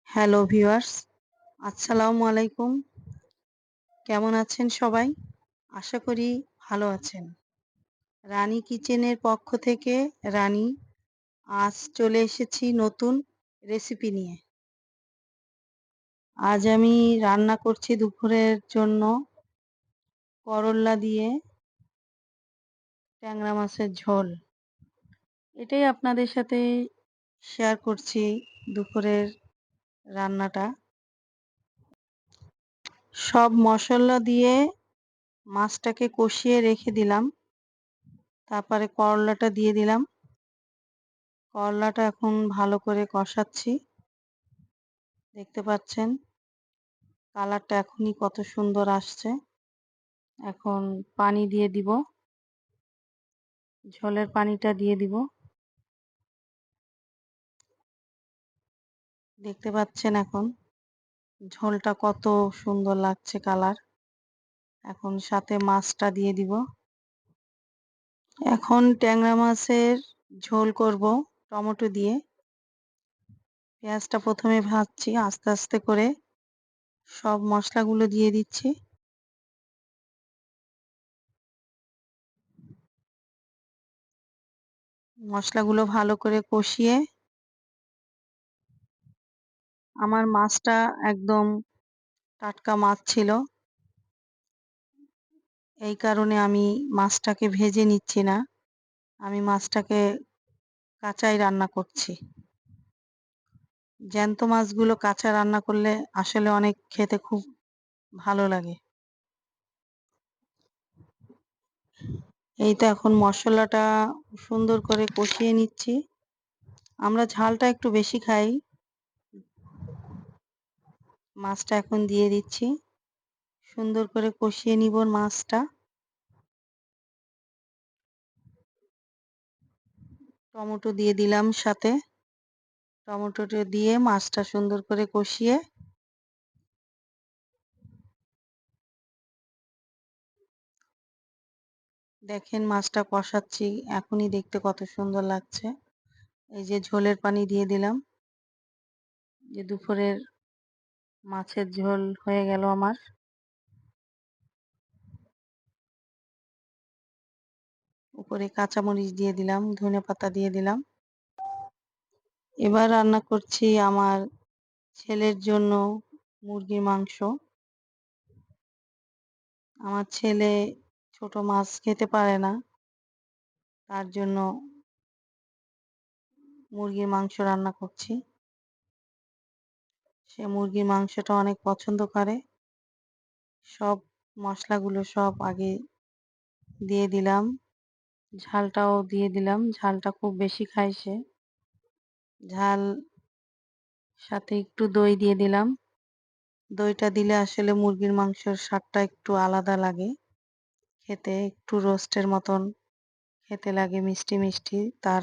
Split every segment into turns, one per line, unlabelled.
Hello viewers, আসসালামু আলাইকুম। কেমন আছেন সবাই? আশা করি ভালো আছেন। রানী কিচেনের পক্ষ থেকে রানী আজ চলে এসেছি নতুন রেসিপি নিয়ে। আজ আমি রান্না করছি দুপুরের জন্য করল্লা দিয়ে ট্যাংরা মাছের ঝোল। এটাই আপনাদের সাথে শেয়ার করছি দুপুরের রান্নাটা। সব মশলা দিয়ে মাছটাকে কষিয়ে রেখে দিলাম। তারপরে করলাটা দিয়ে দিলাম। করলাটা এখন ভালো করে কষাচ্ছি। দেখতে পাচ্ছেন কালারটা এখনই কত সুন্দর আসছে। এখন পানি দিয়ে দিব। ঝোলের পানিটা দিয়ে দিব। দেখতে পাচ্ছেন এখন ঝোলটা কত সুন্দর লাগছে কালার। এখন সাথে মাছটা দিয়ে দিব। এখন ট্যাংরা মাছের ঝোল করব টমেটো দিয়ে। পেঁয়াজটা প্রথমে ভাজছি আস্তে আস্তে করে সব মশলাগুলো দিয়ে দিচ্ছি। মশলাগুলো ভালো করে কষিয়ে আমার মাছটা একদম টাটকা মাছ ছিল। এই কারণে আমি মাছটাকে ভেজে নিচ্ছি না। আমি মাছটাকে কাঁচাই রান্না করছি। জ্যান্ত মাছগুলো কাঁচা রান্না করলে আসলে অনেক খেতে খুব ভালো লাগে। এই তো এখন মশলাটা সুন্দর করে কষিয়ে নিচ্ছি। আমরা ঝালটা একটু বেশি খাই। মাছটা এখন দিয়ে দিচ্ছি। সুন্দর করে কষিয়ে নিব মাছটা। টমেটো দিয়ে দিলাম সাথে। টমেটোটা দিয়ে মাছটা সুন্দর করে কষিয়ে দেখেন মাছটা কষাচ্ছি এখনই দেখতে কত সুন্দর লাগছে। এই যে ঝোলের পানি দিয়ে দিলাম। যে দুপুরের মাছের ঝোল হয়ে গেল আমার। উপরে কাঁচামরিচ দিয়ে দিলাম, ধনেপাতা দিয়ে দিলাম। এবার রান্না করছি আমার ছেলের জন্য মুরগির মাংস। আমার ছেলে ছোট মাছ খেতে পারে না, তার জন্য মুরগির মাংস রান্না করছি। সে মুরগির মাংসটা অনেক পছন্দ করে। সব মশলাগুলো সব আগে দিয়ে দিলাম। ঝালটাও দিয়ে দিলাম। ঝালটা খুব বেশি খায় সে। ঝাল সাথে একটু দই দিয়ে দিলাম। দইটা দিলে আসলে মুরগির মাংসের স্বাদটা একটু আলাদা লাগে খেতে, একটু রোস্টের মতন খেতে লাগে, মিষ্টি মিষ্টি। তার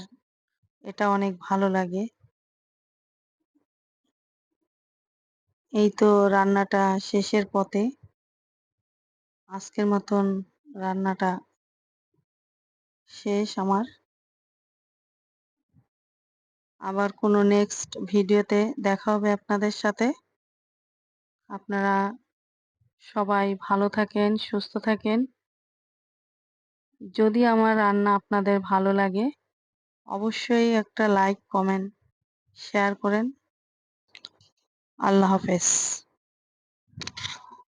এটা অনেক ভালো লাগে। এই তো রান্নাটা শেষের পথে। আজকের মতন রান্নাটা শেষ আমার। আবার কোনো নেক্সট ভিডিওতে দেখা হবে আপনাদের সাথে। আপনারা সবাই ভালো থাকেন, সুস্থ থাকেন। যদি আমার রান্না আপনাদের ভালো লাগে অবশ্যই একটা লাইক, কমেন্ট, শেয়ার করেন। আল্লাহ হাফেজ।